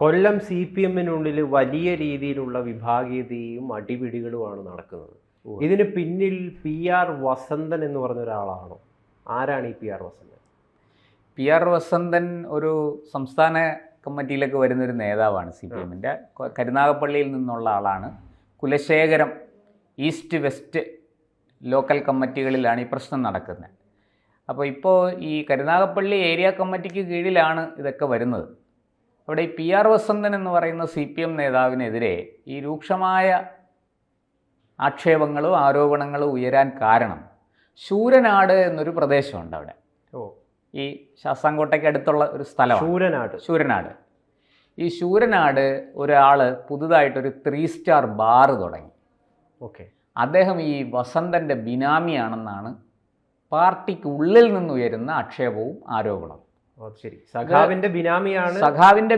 കൊല്ലം CPM-നുള്ളിൽ വലിയ രീതിയിലുള്ള വിഭാഗീയതയും അടിപിടികളുമാണ് നടക്കുന്നത്. ഇതിന് പിന്നിൽ PR വസന്തൻ എന്ന് പറഞ്ഞ ഒരാളാണോ? ആരാണ് ഈ PR വസന്തൻ? PR വസന്തൻ ഒരു സംസ്ഥാന കമ്മിറ്റിയിലേക്ക് വരുന്നൊരു നേതാവാണ് CPM-ൻ്റെ. കരുനാഗപ്പള്ളിയിൽ നിന്നുള്ള ആളാണ്. കുലശേഖരം ഈസ്റ്റ് വെസ്റ്റ് ലോക്കൽ കമ്മിറ്റികളിലാണ് ഈ പ്രശ്നം നടക്കുന്നത്. അപ്പോൾ ഇപ്പോൾ ഈ കരുനാഗപ്പള്ളി ഏരിയ കമ്മിറ്റിക്ക് കീഴിലാണ് ഇതൊക്കെ വരുന്നത്. അവിടെ ഈ PR വസന്തൻ എന്ന് പറയുന്ന CPM നേതാവിനെതിരെ ഈ രൂക്ഷമായ ആക്ഷേപങ്ങളും ആരോപണങ്ങളും ഉയരാൻ കാരണം ശൂരനാട് എന്നൊരു പ്രദേശമുണ്ട് അവിടെ. ഈ ശാസ്താംകോട്ടയ്ക്ക് അടുത്തുള്ള ഒരു സ്ഥലമാണ് ശൂരനാട്. ഈ ശൂരനാട് ഒരാൾ പുതുതായിട്ടൊരു 3 സ്റ്റാർ ബാർ തുടങ്ങി. അദ്ദേഹം ഈ വസന്തൻ്റെ ബിനാമിയാണെന്നാണ് പാർട്ടിക്ക് ഉള്ളിൽ നിന്നുയരുന്ന ആക്ഷേപവും ആരോപണവും. സഖാവിന്റെ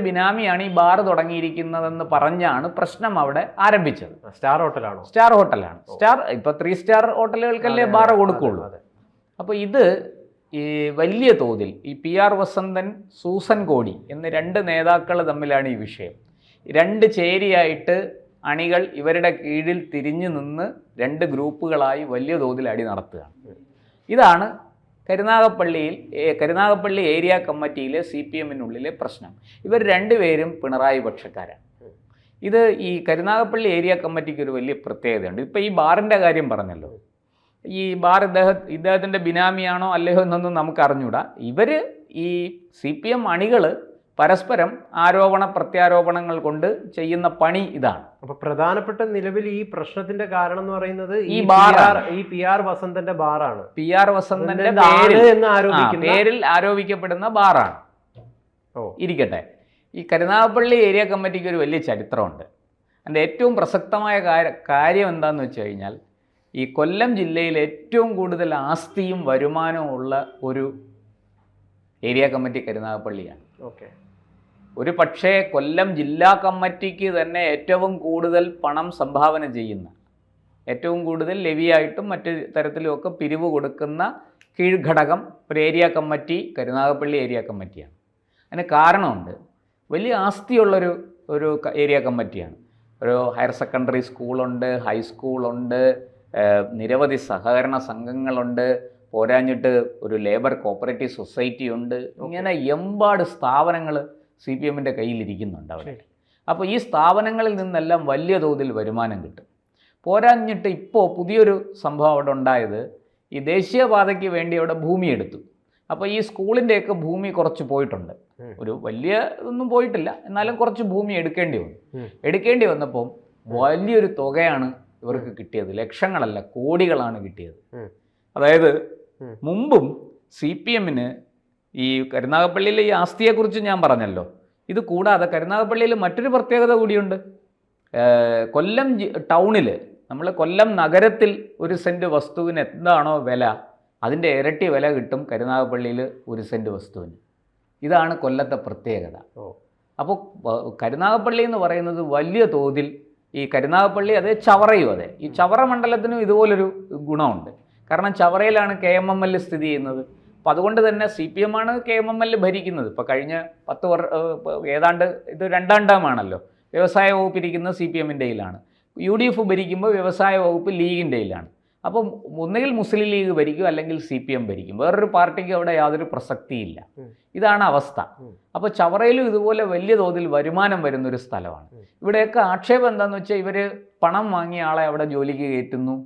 ബിനാമിയാണ് ഈ ബാർ തുടങ്ങിയിരിക്കുന്നതെന്ന് പറഞ്ഞാണ് പ്രശ്നം അവിടെ ആരംഭിച്ചത്. സ്റ്റാർ ഹോട്ടലാണ്. ഇപ്പൊ 3 സ്റ്റാർ ഹോട്ടലുകൾക്കല്ലേ ബാർ കൊടുക്കുള്ളൂ. അപ്പോൾ ഇത് ഈ വലിയ തോതിൽ ഈ PR വസന്തൻ, സൂസൻ കോടി എന്ന 2 നേതാക്കൾ തമ്മിലാണ് ഈ വിഷയം. 2 ചേരിയായിട്ട് അണികൾ ഇവരുടെ കീഴിൽ തിരിഞ്ഞു നിന്ന് 2 ഗ്രൂപ്പുകളായി വലിയ തോതിൽ അടി നടത്തുകയാണ്. ഇതാണ് കരുനാഗപ്പള്ളി ഏരിയ കമ്മിറ്റിയിലെ CPM-നുള്ളിലെ പ്രശ്നം. ഇവർ 2 പേരും പിണറായി പക്ഷക്കാരാണ്. ഇത് ഈ കരുനാഗപ്പള്ളി ഏരിയ കമ്മിറ്റിക്ക് ഒരു വലിയ പ്രത്യേകതയുണ്ട്. ഇപ്പോൾ ഈ ബാറിൻ്റെ കാര്യം പറഞ്ഞല്ലോ. ഈ ബാർ ഇദ്ദേഹത്തിൻ്റെ ബിനാമിയാണോ അല്ലയോ എന്നൊന്നും നമുക്ക് അറിഞ്ഞൂടാ. ഇവർ ഈ CPM അണികൾ പരസ്പരം ആരോപണ പ്രത്യാരോപണങ്ങൾ കൊണ്ട് ചെയ്യുന്ന പണി ഇതാണ്. അപ്പൊ പ്രധാനപ്പെട്ട നിലവിൽ ഈ പ്രശ്നത്തിന്റെ കാരണം എന്ന് പറയുന്നത് ഈ PR വസന്തന്റെ ബാറാണ്. PR വസന്തന്റെ പേരിൽ ആരോപിക്കപ്പെടുന്ന ബാറാണ്. ഇരിക്കട്ടെ, ഈ കരുനാഗപ്പള്ളി ഏരിയ കമ്മിറ്റിക്ക് ഒരു വലിയ ചരിത്രമുണ്ട്. അതിൻ്റെ ഏറ്റവും പ്രസക്തമായ കാര്യം എന്താണെന്ന് വെച്ച് കഴിഞ്ഞാൽ, ഈ കൊല്ലം ജില്ലയിൽ ഏറ്റവും കൂടുതൽ ആസ്തിയും വരുമാനവും ഉള്ള ഒരു ഏരിയ കമ്മിറ്റി കരുനാഗപ്പള്ളിയാണ്. ഒരു പക്ഷേ കൊല്ലം ജില്ലാ കമ്മിറ്റിക്ക് തന്നെ ഏറ്റവും കൂടുതൽ പണം സംഭാവന ചെയ്യുന്ന, ഏറ്റവും കൂടുതൽ ലെവിയായിട്ടും മറ്റു തരത്തിലുമൊക്കെ പിരിവ് കൊടുക്കുന്ന കീഴ്ഘടകം ഒരു ഏരിയ കമ്മിറ്റി കരുനാഗപ്പള്ളി ഏരിയ കമ്മിറ്റിയാണ്. അതിന് കാരണമുണ്ട്. വലിയ ആസ്തിയുള്ളൊരു ഏരിയ കമ്മിറ്റിയാണ്. ഒരു ഹയർ സെക്കൻഡറി സ്കൂളുണ്ട്, ഹൈസ്കൂളുണ്ട്, നിരവധി സഹകരണ സംഘങ്ങളുണ്ട്, പോരാഞ്ഞിട്ട് ഒരു ലേബർ കോപ്പറേറ്റീവ് സൊസൈറ്റി ഉണ്ട്. ഇങ്ങനെ എമ്പാട് സ്ഥാപനങ്ങൾ CPM-ൻ്റെ കയ്യിലിരിക്കുന്നുണ്ട് അവിടെ. അപ്പോൾ ഈ സ്ഥാപനങ്ങളിൽ നിന്നെല്ലാം വലിയ തോതിൽ വരുമാനം കിട്ടും. പോരാഞ്ഞിട്ട് ഇപ്പോൾ പുതിയൊരു സംഭവം അവിടെ ഉണ്ടായത്, ഈ ദേശീയപാതയ്ക്ക് വേണ്ടി അവിടെ ഭൂമി എടുത്തു. അപ്പോൾ ഈ സ്കൂളിൻ്റെയൊക്കെ ഭൂമി കുറച്ച് പോയിട്ടുണ്ട്. ഒരു വലിയ ഇതൊന്നും പോയിട്ടില്ല, എന്നാലും കുറച്ച് ഭൂമി എടുക്കേണ്ടി വന്നപ്പോൾ വലിയൊരു തുകയാണ് ഇവർക്ക് കിട്ടിയത്. ലക്ഷങ്ങളല്ല, കോടികളാണ് കിട്ടിയത്. അതായത് മുമ്പും CPM-ന് ഈ കരുനാഗപ്പള്ളിയിലെ ഈ ആസ്തിയെക്കുറിച്ച് ഞാൻ പറഞ്ഞല്ലോ. ഇത് കൂടാതെ കരുനാഗപ്പള്ളിയിൽ മറ്റൊരു പ്രത്യേകത കൂടിയുണ്ട്. കൊല്ലം ടൗണിൽ, നമ്മൾ കൊല്ലം നഗരത്തിൽ 1 സെൻറ്റ് വസ്തുവിന് എന്താണോ വില, അതിൻ്റെ ഇരട്ടി വില കിട്ടും കരുനാഗപ്പള്ളിയിൽ 1 സെൻറ്റ് വസ്തുവിന്. ഇതാണ് കൊല്ലത്തെ പ്രത്യേകത. അപ്പോൾ കരുനാഗപ്പള്ളി എന്ന് പറയുന്നത് വലിയ തോതിൽ ഈ കരുനാഗപ്പള്ളി, അതേ ചവറയും അതെ. ഈ ചവറ മണ്ഡലത്തിനും ഇതുപോലൊരു ഗുണമുണ്ട്. കാരണം ചവറയിലാണ് KMML സ്ഥിതി ചെയ്യുന്നത്. അപ്പം അതുകൊണ്ട് തന്നെ CPM-ആണ് KMML ഭരിക്കുന്നത്. ഇപ്പോൾ കഴിഞ്ഞ 10 ഏതാണ്ട് ഇത് 2ാം ടേമാണല്ലോ. വ്യവസായ വകുപ്പ് ഇരിക്കുന്നത് CPM-ൻ്റെയിലാണ്. UDF ഭരിക്കുമ്പോൾ വ്യവസായ വകുപ്പ് ലീഗിൻ്റെയിലാണ്. അപ്പം ഒന്നുകിൽ മുസ്ലിം ലീഗ് ഭരിക്കും, അല്ലെങ്കിൽ CPM ഭരിക്കും. വേറൊരു പാർട്ടിക്ക് അവിടെ യാതൊരു പ്രസക്തിയില്ല. ഇതാണ് അവസ്ഥ. അപ്പോൾ ചവറയിലും ഇതുപോലെ വലിയ തോതിൽ വരുമാനം വരുന്നൊരു സ്ഥലമാണ്. ഇവിടെയൊക്കെ ആക്ഷേപം എന്താണെന്ന് വെച്ചാൽ, ഇവർ പണം വാങ്ങിയ ആളെ അവിടെ ജോലിക്ക് കയറ്റുന്നു,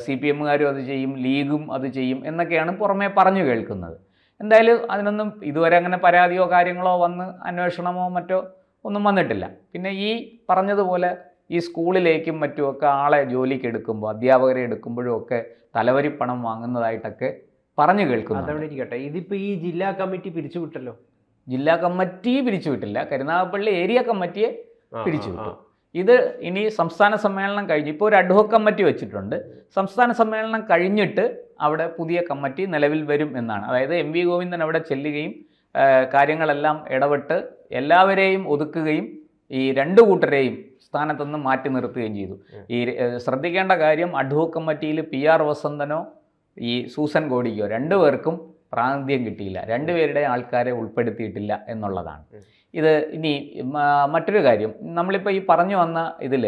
CPM-കാരും അത് ചെയ്യും, ലീഗും അത് ചെയ്യും എന്നൊക്കെയാണ് പുറമേ പറഞ്ഞു കേൾക്കുന്നത്. എന്തായാലും അതിനൊന്നും ഇതുവരെ അങ്ങനെ പരാതിയോ കാര്യങ്ങളോ വന്ന് അന്വേഷണമോ മറ്റോ ഒന്നും വന്നിട്ടില്ല. പിന്നെ ഈ പറഞ്ഞതുപോലെ ഈ സ്കൂളിലേക്കും മറ്റുമൊക്കെ ആളെ ജോലിക്ക് എടുക്കുമ്പോൾ, അധ്യാപകരെ എടുക്കുമ്പോഴും ഒക്കെ തലവരി പണം വാങ്ങുന്നതായിട്ടൊക്കെ പറഞ്ഞു കേൾക്കുന്നു. ഇതിപ്പോൾ ഈ ജില്ലാ കമ്മിറ്റി പിരിച്ചുവിട്ടല്ലോ. ജില്ലാ കമ്മിറ്റി പിരിച്ചുവിട്ടില്ല, കരുനാഗപ്പള്ളി ഏരിയ കമ്മിറ്റിയെ പിരിച്ചുവിട്ടു. ഇത് ഇനി സംസ്ഥാന സമ്മേളനം കഴിഞ്ഞ് ഇപ്പോൾ ഒരു അഡ്ഹോക് കമ്മിറ്റി വെച്ചിട്ടുണ്ട്. സംസ്ഥാന സമ്മേളനം കഴിഞ്ഞിട്ട് അവിടെ പുതിയ കമ്മിറ്റി നിലവിൽ വരും എന്നാണ്. അതായത് MV ഗോവിന്ദൻ അവിടെ ചെല്ലുകയും കാര്യങ്ങളെല്ലാം ഇടപെട്ട് എല്ലാവരെയും ഒതുക്കുകയും ഈ 2 കൂട്ടരെയും സ്ഥാനത്തുനിന്ന് മാറ്റി നിർത്തുകയും ചെയ്തു. ഈ ശ്രദ്ധിക്കേണ്ട കാര്യം, അഡ്ഹോക് കമ്മിറ്റിയിൽ PR വസന്തനോ ഈ സൂസൻ കോടിക്കോ 2 പേർക്കും പ്രാതിനിധ്യം കിട്ടിയില്ല, രണ്ടുപേരുടെ ആൾക്കാരെ ഉൾപ്പെടുത്തിയിട്ടില്ല എന്നുള്ളതാണ്. ഇത് ഇനി മറ്റൊരു കാര്യം, നമ്മളിപ്പോൾ ഈ പറഞ്ഞു വന്ന ഇതിൽ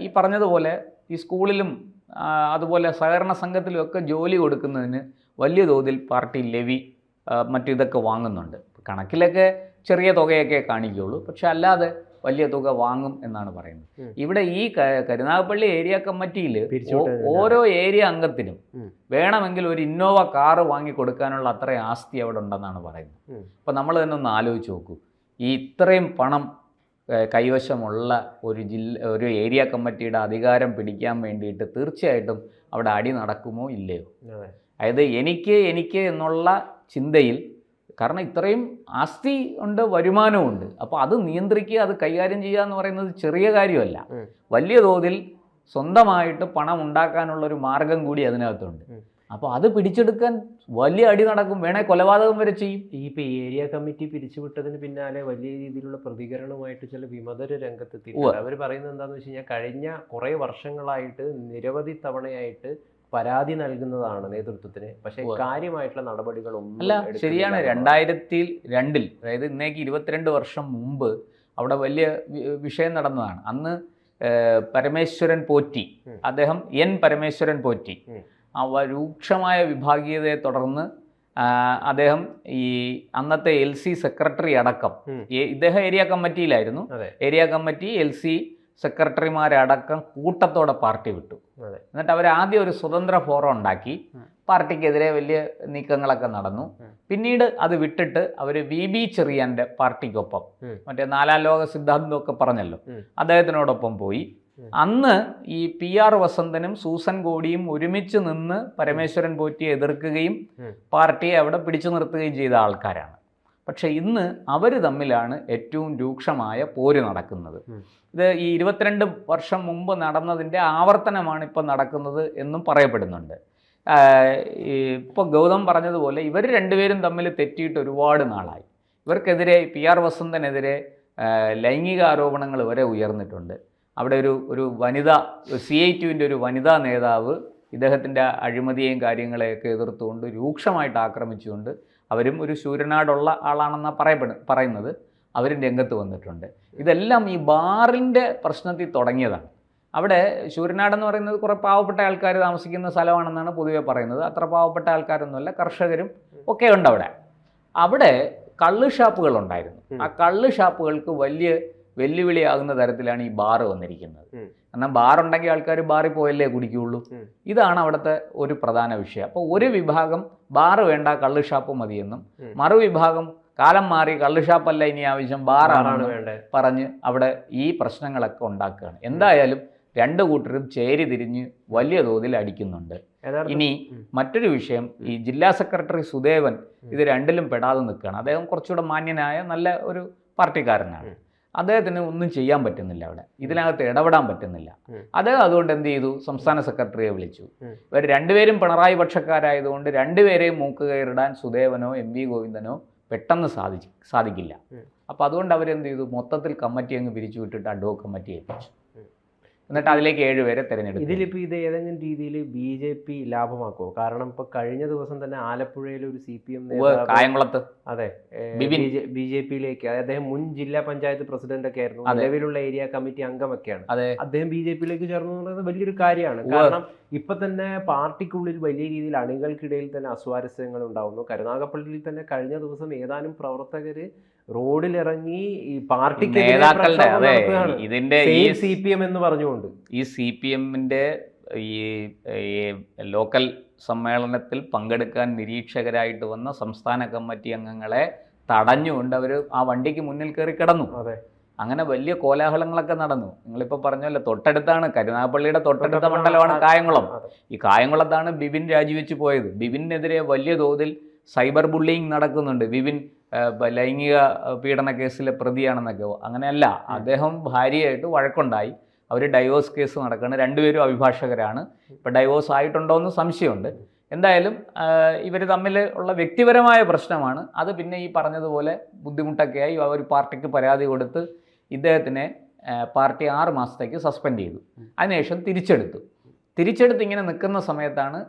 ഈ പറഞ്ഞതുപോലെ ഈ സ്കൂളിലും അതുപോലെ സഹകരണ സംഘത്തിലും ഒക്കെ ജോലി കൊടുക്കുന്നതിന് വലിയ തോതിൽ പാർട്ടി ലെവി മറ്റിതൊക്കെ വാങ്ങുന്നുണ്ട്. കണക്കിലൊക്കെ ചെറിയ തുകയൊക്കെ കാണിക്കുകയുള്ളൂ, പക്ഷെ അല്ലാതെ വലിയ തുക വാങ്ങും എന്നാണ് പറയുന്നത്. ഇവിടെ ഈ കരുനാഗപ്പള്ളി ഏരിയ കമ്മിറ്റിയിൽ ഓരോ ഏരിയ അംഗത്തിനും വേണമെങ്കിൽ ഒരു ഇന്നോവ കാറ് വാങ്ങി കൊടുക്കാനുള്ള അത്രയും ആസ്തി അവിടെ ഉണ്ടെന്നാണ് പറയുന്നത്. അപ്പോൾ നമ്മൾ തന്നെ ഒന്ന് ആലോചിച്ച് നോക്കൂ, ഈ ഇത്രയും പണം കൈവശമുള്ള ഒരു ഏരിയ കമ്മിറ്റിയുടെ അധികാരം പിടിക്കാൻ വേണ്ടിയിട്ട് തീർച്ചയായിട്ടും അവിടെ അടി നടക്കുമോ ഇല്ലയോ? അതായത് എനിക്ക് എന്നുള്ള ചിന്തയിൽ, കാരണം ഇത്രയും ആസ്തി ഉണ്ട്, വരുമാനമുണ്ട്, അപ്പോൾ അത് നിയന്ത്രിക്കുക, അത് കൈകാര്യം ചെയ്യുക എന്ന് പറയുന്നത് ചെറിയ കാര്യമല്ല. വലിയ തോതിൽ സ്വന്തമായിട്ട് പണം ഉണ്ടാക്കാനുള്ളൊരു മാർഗം കൂടി അതിനകത്തുണ്ട്. അപ്പോൾ അത് പിടിച്ചെടുക്കാൻ വലിയ അടി നടക്കും, വേണേൽ കൊലപാതകം വരെ ചെയ്യും. ഇപ്പോൾ ഈ ഏരിയ കമ്മിറ്റി പിരിച്ചുവിട്ടതിന് പിന്നാലെ വലിയ രീതിയിലുള്ള പ്രതികരണമായിട്ട് ചില വിമതര് രംഗത്തെത്തി. അവർ പറയുന്നത് എന്താണെന്ന് വെച്ച് കഴിഞ്ഞാൽ കഴിഞ്ഞ കുറേ വർഷങ്ങളായിട്ട് നിരവധി തവണയായിട്ട് പരാതി നൽകുന്നതാണ് നേതൃത്വത്തിന്, പക്ഷേ കാര്യമായിട്ടുള്ള നടപടികളൊന്നും അല്ല. ശരിയാണ്, 2002 അതായത് ഇന്നേക്ക് 22 വർഷം മുമ്പ് അവിടെ വലിയ വിഷയം നടന്നതാണ്. അന്ന് പരമേശ്വരൻ പോറ്റി, അദ്ദേഹം പരമേശ്വരൻ പോറ്റി, രൂക്ഷമായ വിഭാഗീയതയെ തുടർന്ന് അദ്ദേഹം ഈ അന്നത്തെ LC സെക്രട്ടറി അടക്കം, ഇദ്ദേഹം ഏരിയ കമ്മിറ്റിയിലായിരുന്നു, ഏരിയ കമ്മിറ്റി LC സെക്രട്ടറിമാരടക്കം കൂട്ടത്തോടെ പാർട്ടി വിട്ടു. എന്നിട്ട് അവർ ആദ്യം ഒരു സ്വതന്ത്ര ഫോറം ഉണ്ടാക്കി, പാർട്ടിക്കെതിരെ വലിയ നീക്കങ്ങളൊക്കെ നടന്നു. പിന്നീട് അത് വിട്ടിട്ട് അവർ VB ചെറിയാൻ്റെ പാർട്ടിക്കൊപ്പം, മറ്റേ 4-ാം ലോക സിദ്ധാന്തമൊക്കെ പറഞ്ഞല്ലോ, അദ്ദേഹത്തിനോടൊപ്പം പോയി. അന്ന് ഈ PR വസന്തനും സൂസൻ ഗോഡിയും ഒരുമിച്ച് നിന്ന് പരമേശ്വരൻ പോറ്റിയെ എതിർക്കുകയും പാർട്ടിയെ അവിടെ പിടിച്ചു നിർത്തുകയും ചെയ്ത ആൾക്കാരാണ്. പക്ഷേ ഇന്ന് അവർ തമ്മിലാണ് ഏറ്റവും രൂക്ഷമായ പോര് നടക്കുന്നത്. ഇത് ഈ 22 വർഷം മുമ്പ് നടന്നതിൻ്റെ ആവർത്തനമാണ് ഇപ്പോൾ നടക്കുന്നത് എന്നും പറയപ്പെടുന്നുണ്ട്. ഇപ്പോൾ ഗൗതം പറഞ്ഞതുപോലെ ഇവർ രണ്ടുപേരും തമ്മിൽ തെറ്റിയിട്ട് ഒരുപാട് നാളായി. ഇവർക്കെതിരെ PR വസന്തനെതിരെ ലൈംഗിക ആരോപണങ്ങൾ വരെ ഉയർന്നിട്ടുണ്ട്. അവിടെ ഒരു വനിത, CI2വിൻ്റെ ഒരു വനിതാ നേതാവ് ഇദ്ദേഹത്തിൻ്റെ അഴിമതിയെയും കാര്യങ്ങളെയൊക്കെ എതിർത്തുകൊണ്ട് രൂക്ഷമായിട്ട് ആക്രമിച്ചുകൊണ്ട്, അവരും ഒരു ശൂരനാടുള്ള ആളാണെന്നാണ് പറയുന്നത്, അവരും രംഗത്ത് വന്നിട്ടുണ്ട്. ഇതെല്ലാം ഈ ബാറിൻ്റെ പ്രശ്നത്തിൽ തുടങ്ങിയതാണ്. അവിടെ ശൂരനാടെന്ന് പറയുന്നത് കുറേ പാവപ്പെട്ട ആൾക്കാർ താമസിക്കുന്ന സ്ഥലമാണെന്നാണ് പൊതുവെ പറയുന്നത്. അത്ര പാവപ്പെട്ട ആൾക്കാരൊന്നുമല്ല, കർഷകരും ഒക്കെ ഉണ്ട് അവിടെ കള്ള് ഷാപ്പുകളുണ്ടായിരുന്നു. ആ കള്ള് ഷാപ്പുകൾക്ക് വലിയ വെല്ലുവിളിയാകുന്ന തരത്തിലാണ് ഈ ബാറ് വന്നിരിക്കുന്നത്. കാരണം ബാറുണ്ടെങ്കിൽ ആൾക്കാർ ബാറിൽ പോയല്ലേ കുടിക്കുകയുള്ളൂ. ഇതാണ് അവിടുത്തെ ഒരു പ്രധാന വിഷയം. അപ്പോൾ ഒരു വിഭാഗം ബാറ് വേണ്ട, കള്ള് ഷാപ്പ് മതിയെന്നും, മറുവിഭാഗം കാലം മാറി കള്ള് ഷാപ്പല്ല ഇനി ആവശ്യം, ബാറാണ് പറഞ്ഞ് അവിടെ ഈ പ്രശ്നങ്ങളൊക്കെ ഉണ്ടാക്കുകയാണ്. എന്തായാലും രണ്ടു കൂട്ടരും ചേരി തിരിഞ്ഞ് വലിയ തോതിൽ അടിക്കുന്നുണ്ട്. ഇനി മറ്റൊരു വിഷയം, ഈ ജില്ലാ സെക്രട്ടറി സുദേവൻ ഇത് രണ്ടിലും പെടാതെ നിൽക്കുകയാണ്. അദ്ദേഹം കുറച്ചുകൂടെ മാന്യനായ നല്ല ഒരു പാർട്ടിക്കാരനാണ്. അദ്ദേഹത്തിന് ഒന്നും ചെയ്യാൻ പറ്റുന്നില്ല, അവിടെ ഇതിനകത്ത് ഇടപെടാൻ പറ്റുന്നില്ല. അദ്ദേഹം അതുകൊണ്ട് എന്ത് ചെയ്തു, സംസ്ഥാന സെക്രട്ടറിയെ വിളിച്ചു. ഇവർ രണ്ടുപേരും പിണറായി പക്ഷക്കാരായതുകൊണ്ട് രണ്ടുപേരെയും മൂക്കുകയറിടാൻ സുദേവനോ MV ഗോവിന്ദനോ പെട്ടെന്ന് സാധിക്കില്ല. അപ്പോൾ അതുകൊണ്ട് അവരെന്ത് ചെയ്തു, മൊത്തത്തിൽ കമ്മിറ്റി അങ്ങ് പിരിച്ചു വിട്ടിട്ട് അഡ്വോക്ക് കമ്മിറ്റി ഏൽപ്പിച്ചു. എന്നിട്ട് അതിലേക്ക് 7 പേരെ തിരഞ്ഞെടുത്തു. ഇതിലിപ്പോൾ ഇത് ഏതെങ്കിലും രീതിയിൽ BJP ലാഭമാക്കുമോ? കാരണം ഇപ്പോൾ കഴിഞ്ഞ ദിവസം തന്നെ ആലപ്പുഴയിൽ ഒരു CPM കായംകുളത്ത്, അതെ, BJPയിലേക്ക്, അദ്ദേഹം മുൻ ജില്ലാ പഞ്ചായത്ത് പ്രസിഡന്റ് ഒക്കെ ആയിരുന്നു, നിലവിലുള്ള ഏരിയ കമ്മിറ്റി അംഗമൊക്കെയാണ്, അദ്ദേഹം BJPയിലേക്ക് ചേർന്നു എന്നുള്ളത് വലിയൊരു കാര്യമാണ്. കാരണം ഇപ്പൊ തന്നെ പാർട്ടിക്കുള്ളിൽ വലിയ രീതിയിൽ അണികൾക്കിടയിൽ തന്നെ അസ്വാരസ്യങ്ങൾ ഉണ്ടാവുന്നു. കരുനാഗപ്പള്ളിയിൽ തന്നെ കഴിഞ്ഞ ദിവസം ഏതാനും പ്രവർത്തകര് റോഡിലിറങ്ങി ഈ പാർട്ടിക്ക് ഇതിന്റെ CPM എന്ന് പറഞ്ഞുകൊണ്ട് ഈ CPMന്റെ ഈ ലോക്കൽ സമ്മേളനത്തിൽ പങ്കെടുക്കാൻ നിരീക്ഷകരായിട്ട് വന്ന സംസ്ഥാന കമ്മിറ്റി അംഗങ്ങളെ തടഞ്ഞുകൊണ്ട് അവർ ആ വണ്ടിക്ക് മുന്നിൽ കയറി കിടന്നു. അങ്ങനെ വലിയ കോലാഹലങ്ങളൊക്കെ നടന്നു. നിങ്ങളിപ്പോൾ പറഞ്ഞല്ലോ, തൊട്ടടുത്താണ്, കരുനാഗപ്പള്ളിയുടെ തൊട്ടടുത്ത മണ്ഡലമാണ് കായംകുളം. ഈ കായംകുളത്താണ് ബിബിൻ രാജിവെച്ച് പോയത്. ബിബിനെതിരെ വലിയ തോതിൽ സൈബർ ബുള്ളിങ് നടക്കുന്നുണ്ട്. ബിബിൻ ലൈംഗിക പീഡന കേസിലെ പ്രതിയാണെന്നൊക്കെ. അങ്ങനെയല്ല, അദ്ദേഹം ഭാര്യയായിട്ട് വഴക്കുണ്ടായി, അവർ ഡൈവോഴ്സ് കേസ് നടക്കുകയാണ്. രണ്ടുപേരും അഭിഭാഷകരാണ്. ഇപ്പോൾ ഡൈവോഴ്സ് ആയിട്ടുണ്ടോ എന്ന് സംശയമുണ്ട്. എന്തായാലും ഇവർ തമ്മിൽ ഉള്ള വ്യക്തിപരമായ പ്രശ്നമാണ്. അത് പിന്നെ ഈ പറഞ്ഞതുപോലെ ബുദ്ധിമുട്ടൊക്കെയായി അവർ പാർട്ടിക്ക് പരാതി കൊടുത്ത് ഇദ്ദേഹത്തിനെ പാർട്ടി 6 മാസത്തേക്ക് സസ്പെൻഡ് ചെയ്തു. അതിനുശേഷം തിരിച്ചെടുത്തു. തിരിച്ചെടുത്ത് ഇങ്ങനെ നിൽക്കുന്ന സമയത്താണ്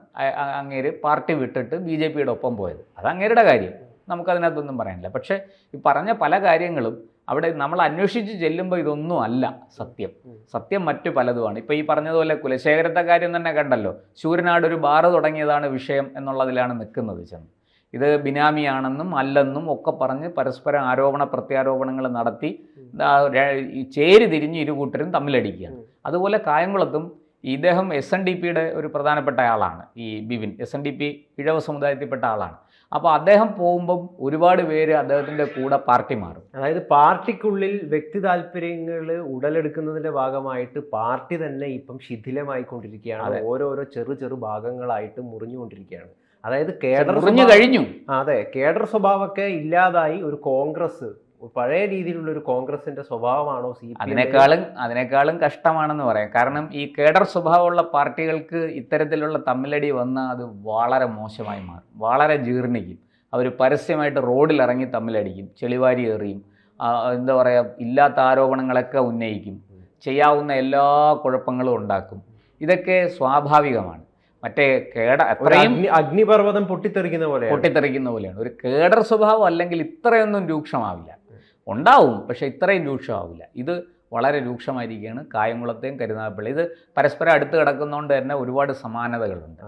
അങ്ങേര് പാർട്ടി വിട്ടിട്ട് BJPയുടെ ഒപ്പം പോയത്. അത് അങ്ങേരുടെ കാര്യം, നമുക്കതിനകത്തൊന്നും പറയാനില്ല. പക്ഷേ ഈ പറഞ്ഞ പല കാര്യങ്ങളും അവിടെ നമ്മൾ അന്വേഷിച്ച് ചെല്ലുമ്പോൾ ഇതൊന്നും അല്ല സത്യം മറ്റു പലതുമാണ്. ഇപ്പോൾ ഈ പറഞ്ഞതുപോലെ കുലശേഖരത്തെ കാര്യം തന്നെ കണ്ടല്ലോ, ശൂരനാട് ഒരു ബാറ് തുടങ്ങിയതാണ് വിഷയം എന്നുള്ളതിലാണ് നിൽക്കുന്നത് ചെന്ന്. ഇത് ബിനാമിയാണെന്നും അല്ലെന്നും ഒക്കെ പറഞ്ഞ് പരസ്പരം ആരോപണ പ്രത്യാരോപണങ്ങൾ നടത്തി ചേരി തിരിഞ്ഞ് ഇരുകൂട്ടരും തമ്മിലടിക്കുകയാണ്. അതുപോലെ കായംകുളത്തും ഇദ്ദേഹം SNDPയുടെ ഒരു പ്രധാനപ്പെട്ട ആളാണ്, ഈ ബിബിൻ SNDP ഇഴവ സമുദായത്തിൽപ്പെട്ട ആളാണ്. അപ്പോൾ അദ്ദേഹം പോകുമ്പം ഒരുപാട് പേര് അദ്ദേഹത്തിൻ്റെ കൂടെ പാർട്ടി മാറും. അതായത് പാർട്ടിക്കുള്ളിൽ വ്യക്തി താല്പര്യങ്ങൾ ഉടലെടുക്കുന്നതിന്റെ ഭാഗമായിട്ട് പാർട്ടി തന്നെ ഇപ്പം ശിഥിലമായിക്കൊണ്ടിരിക്കുകയാണ്. ഓരോരോ ചെറു ഭാഗങ്ങളായിട്ട് മുറിഞ്ഞുകൊണ്ടിരിക്കുകയാണ്. അതായത് കഴിഞ്ഞു. അതെ, കേഡർ സ്വഭാവമൊക്കെ ഇല്ലാതായി ഒരു കോൺഗ്രസ്, പഴയ രീതിയിലുള്ള ഒരു കോൺഗ്രസിന്റെ സ്വഭാവമാണോ അതിനേക്കാളും കഷ്ടമാണെന്ന് പറയാം. കാരണം ഈ കേഡർ സ്വഭാവമുള്ള പാർട്ടികൾക്ക് ഇത്തരത്തിലുള്ള തമ്മിലടി വന്നാൽ അത് വളരെ മോശമായി മാറും, വളരെ ജീർണിക്കും. അവർ പരസ്യമായിട്ട് റോഡിലിറങ്ങി തമ്മിലടിക്കും, ചെളിവാരി എറിയും, എന്താ പറയുക, ഇല്ലാത്ത ആരോപണങ്ങളൊക്കെ ഉന്നയിക്കും, ചെയ്യാവുന്ന എല്ലാ കുഴപ്പങ്ങളും ഉണ്ടാക്കും. ഇതൊക്കെ സ്വാഭാവികമാണ്. മറ്റേ അത്രയും അഗ്നിപർവ്വതം പൊട്ടിത്തെറിക്കുന്ന പോലെയാണ്. ഒരു കേഡർ സ്വഭാവം അല്ലെങ്കിൽ ഇത്രയൊന്നും രൂക്ഷമാവില്ല, ഉണ്ടാവും, പക്ഷെ ഇത്രയും രൂക്ഷമാവില്ല. ഇത് വളരെ രൂക്ഷമായിരിക്കുകയാണ് കായംകുളത്തെയും കരുനാഗപ്പള്ളി. ഇത് പരസ്പരം അടുത്ത് കിടക്കുന്നതുകൊണ്ട് തന്നെ ഒരുപാട് സമാനതകളുണ്ട്.